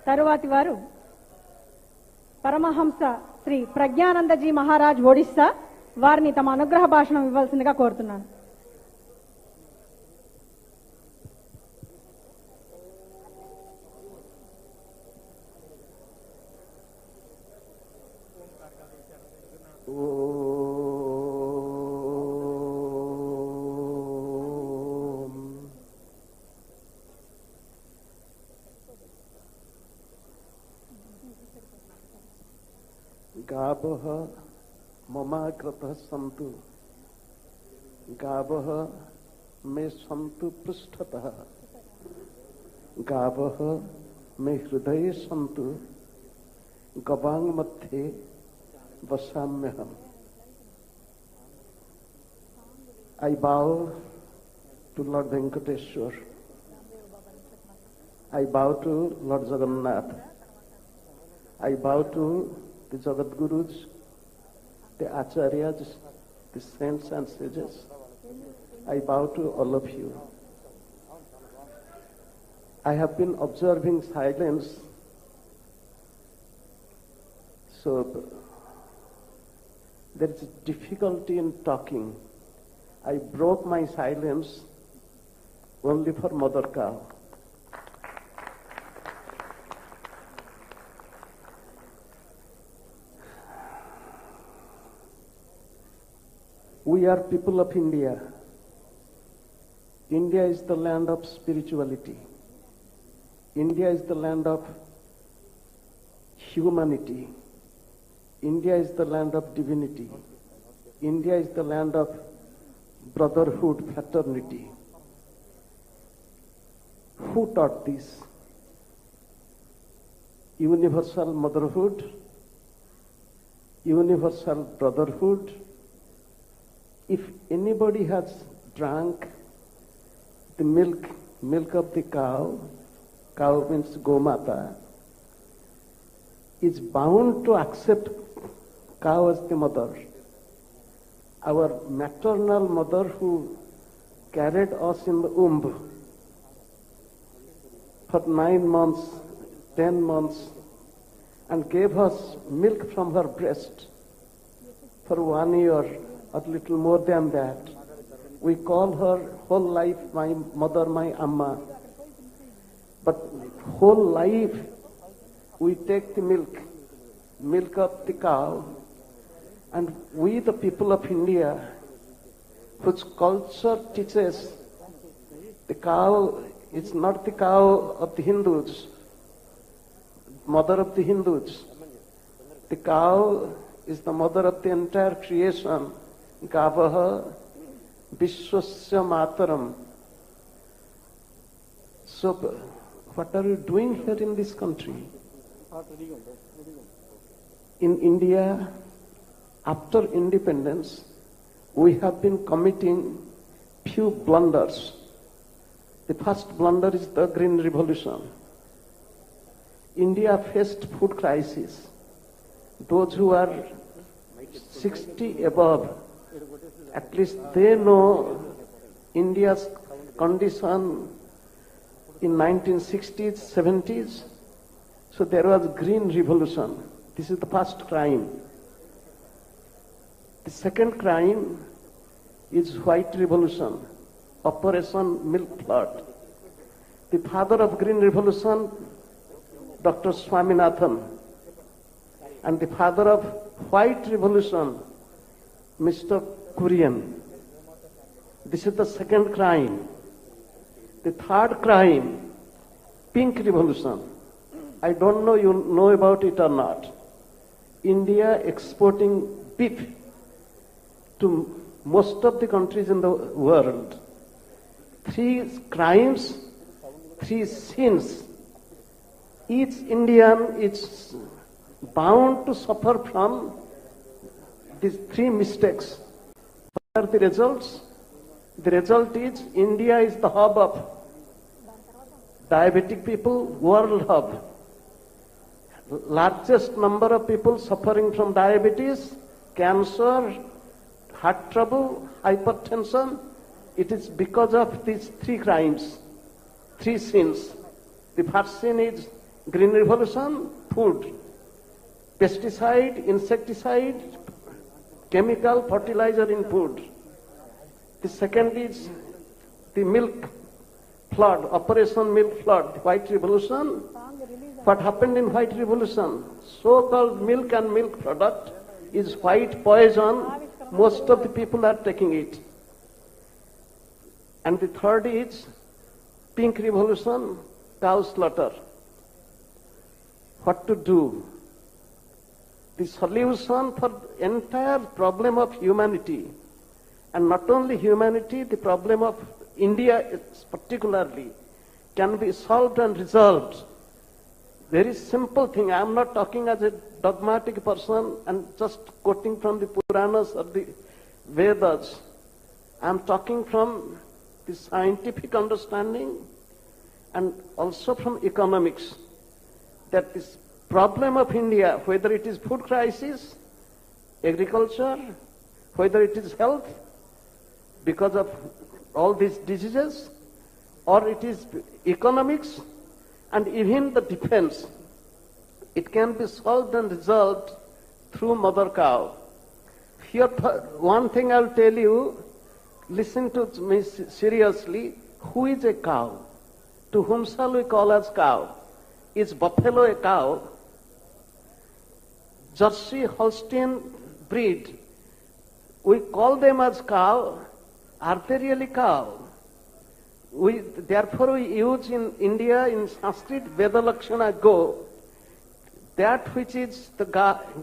తరువాతి వారు పరమహంస శ్రీ ప్రజ్ఞానందజీ మహారాజ్ ఒడిస్సా వారిని తమ అనుగ్రహ భాషణం ఇవ్వాల్సిందిగా కోరుతున్నాను. गावः ममाग्रतः सन्तु गावः मे सन्तु पृष्ठतः गावः मे हृदये सन्तु गवांग मध्ये वसाम्यहम्. I bow to Lord Venkateshwar. I bow to Lord Jagannath. I bow to the Jagat Gurus, the Acharyas, the saints and sages. I bow to all of you. I have been observing silence, so there is difficulty in talking. I broke my silence only for Mother Cow. We are people of India. India is the land of spirituality. India is the land of humanity. India is the land of divinity. India is the land of brotherhood, fraternity. Who taught this? Universal motherhood, universal brotherhood. If anybody has drank the milk of the cow means Gomata, is bound to accept cow as the mother. Our maternal mother who carried us in the womb for 9 months, 10 months, and gave us milk from her breast for 1 year, or little more than that. We call her whole life my mother, my Amma. But whole life we take the milk of the cow, and we the people of India, whose culture teaches the cow is not the cow of the Hindus, mother of the Hindus. The cow is the mother of the entire creation. Gavaha Vishwasya Mataram. So, what are you doing here in this country? In India, after independence, we have been committing few blunders. The first blunder is the Green Revolution. India faced food crisis. Those who are 60 above, at least they know India's condition in 1960s, 70s. So there was Green Revolution. This is the first crime. The second crime is White Revolution, Operation Milk Flood. The father of Green Revolution, Dr. Swaminathan, and the father of White Revolution, Mr. Kurian. This is the second crime. The third crime, Pink Revolution. I don't know you know about it or not. India exporting beef to most of the countries in the world. 3 crimes, 3 sins. Each Indian is bound to suffer from these 3 mistakes. What are the results? The result is India is the hub of diabetic people, world hub. Largest number of people suffering from diabetes, cancer, heart trouble, hypertension. It is because of these 3 crimes, 3 sins. The first sin is Green revolution, food. Pesticide, insecticide, chemical, fertilizer in food. The second is the milk flood, Operation Milk Flood, the White Revolution. What happened in White Revolution? So-called milk and milk product is white poison. Most of the people are taking it. And the third is Pink Revolution, cow slaughter. What to do? The solution for the entire problem of humanity, and not only humanity, the problem of India particularly, can be solved and resolved. Very simple thing. I am not talking as a dogmatic person and just quoting from the Puranas or the Vedas. I am talking from the scientific understanding and also from economics, that this problem of India, whether it is food crisis, agriculture, whether it is health because of all these diseases, or it is economics and even the defense, it can be solved and resolved through mother cow. Here, one thing I'll tell you, listen to me seriously. Who is a cow? To whom shall we call as cow? Is buffalo a cow? Jersey Holstein breed, we call them as cow. Are they really cow? Therefore we use in India, in Sanskrit, Veda Lakshana go, that which is the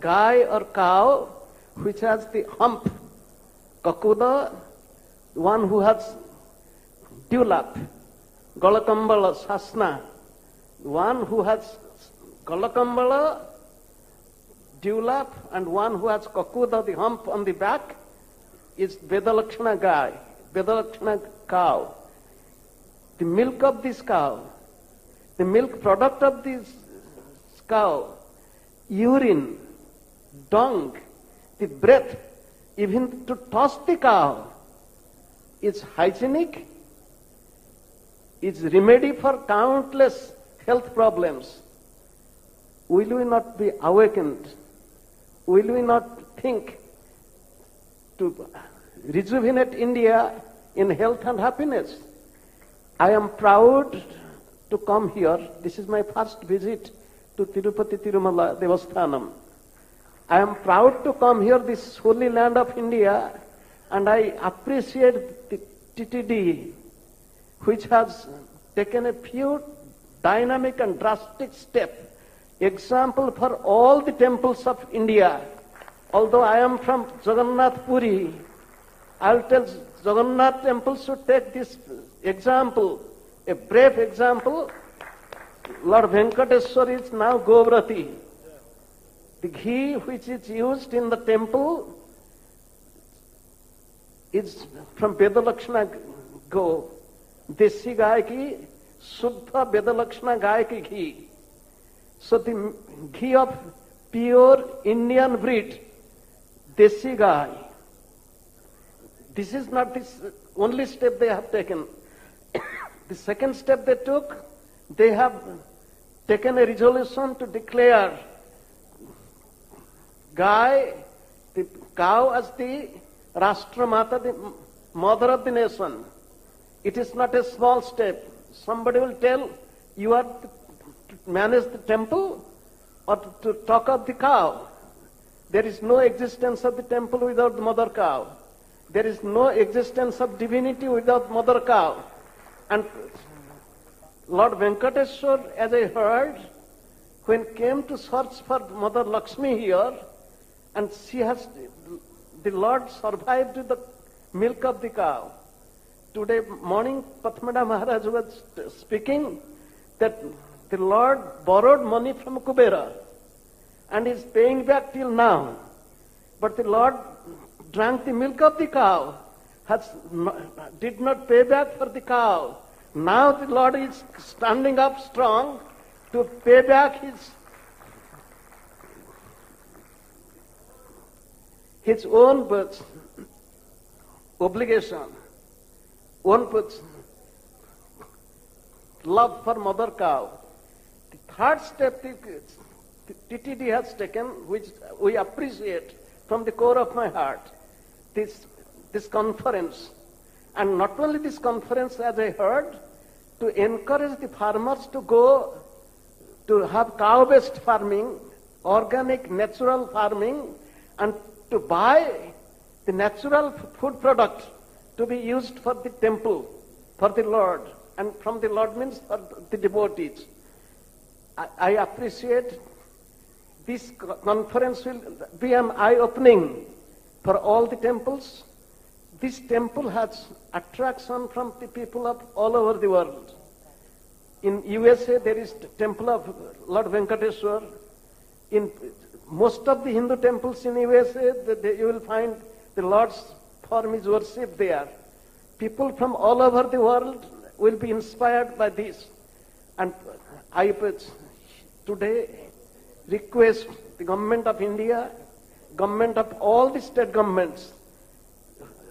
guy or cow, which has the hump, kakuda, one who has dewlap, galakambala, sasna, one who has galakambala, dewlap, and one who has kakuda, the hump on the back, is Veda Lakshana guy, Veda Lakshana cow. The milk of this cow, the milk product of this cow, urine, dung, the breath, even to toss the cow, is hygienic, is remedy for countless health problems. Will we not be awakened? Will we not think to rejuvenate India in health and happiness? I am proud to come here. This is my first visit to Tirupati Tirumala Devasthanam. I am proud to come here, this holy land of India, and I appreciate the TTD, which has taken a few dynamic and drastic steps. Example for all the temples of India. Although I am from Jagannath Puri, I will tell Jagannath temple should take this example, a brave example. Lord Venkateswar is now Govrati. The ghee which is used in the temple is from Veda Lakshana go. Desi gai ki, Suddha Veda Lakshana gai ki ghee. So the ghee of pure Indian breed, Desi gai. This is not the only step they have taken. The second step they took, they have taken a resolution to declare the cow as the Rashtra-mata, the mother of the nation. It is not a small step. Somebody will tell, you are to manage the temple or to talk of the cow. There is no existence of the temple without the mother cow. There is no existence of divinity without mother cow. And Lord Venkateswar, as I heard, when came to search for Mother Lakshmi here, and the Lord survived with the milk of the cow. Today morning, Pathmada Maharaj was speaking that the Lord borrowed money from Kubera and is paying back till now. But the Lord drank the milk of the cow, did not pay back for the cow. Now the Lord is standing up strong to pay back his own obligation, own love for mother cow. The third step the TTD has taken, which we appreciate from the core of my heart, this conference. And not only this conference, as I heard, to encourage the farmers to go to have cow-based farming, organic, natural farming, and to buy the natural food product to be used for the temple, for the Lord. And from the Lord means for the devotees. I appreciate this conference will be an eye-opening for all the temples. This temple has attraction from the people of all over the world. In USA, there is temple of Lord Venkateswar. In most of the Hindu temples in USA, you will find the Lord's form is worshipped there. People from all over the world will be inspired by this. And I today request the government of India, government of all the state governments,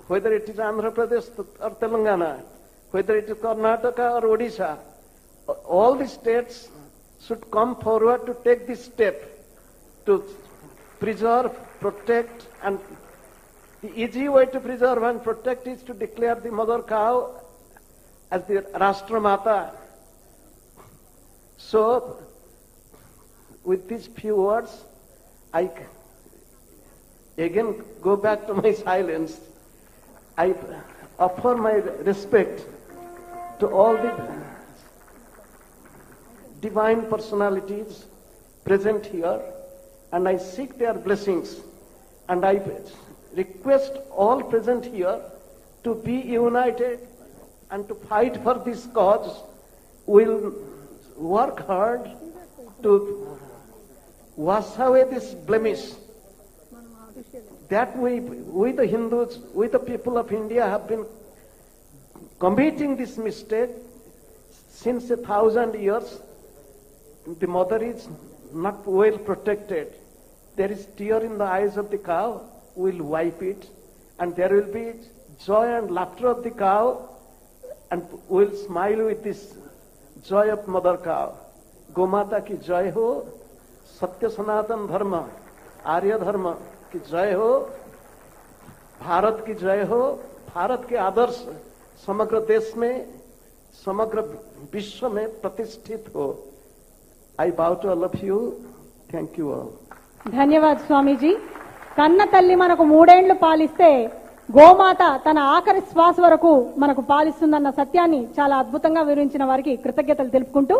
whether it is Andhra Pradesh or Telangana, whether it is Karnataka or Odisha, all the states should come forward to take this step to preserve, protect, and the easy way to preserve and protect is to declare the mother cow as the Rashtra-mata. So, with these few words, I again go back to my silence. I offer my respect to all the divine personalities present here, and I seek their blessings, and I request all present here to be united and to fight for this cause. We'll work hard to wash away this blemish that we the Hindus, we the people of India have been committing this mistake since 1,000 years. The mother is not well protected. There is tear in the eyes of the cow. We'll wipe it, and there will be joy and laughter of the cow, and we'll smile with this joy of mother cow. Gomata ki jai ho, Satya Sanatan Dharma, Arya Dharma की जय हो, भारत की जय हो, भारत के आदर्श समग्र देश में, समग्र विश्व में प्रतिष्ठित हो. I bow to all of you. Thank you all. ధన్యవాద్ స్వామీజీ. కన్న తల్లి మనకు 3 ఏళ్లు పాలిస్తే గోమాత తన ఆఖరి శ్వాస వరకు మనకు పాలిస్తుందన్న సత్యాన్ని చాలా అద్భుతంగా వివరించిన వారికి కృతజ్ఞతలు తెలుపుకుంటూ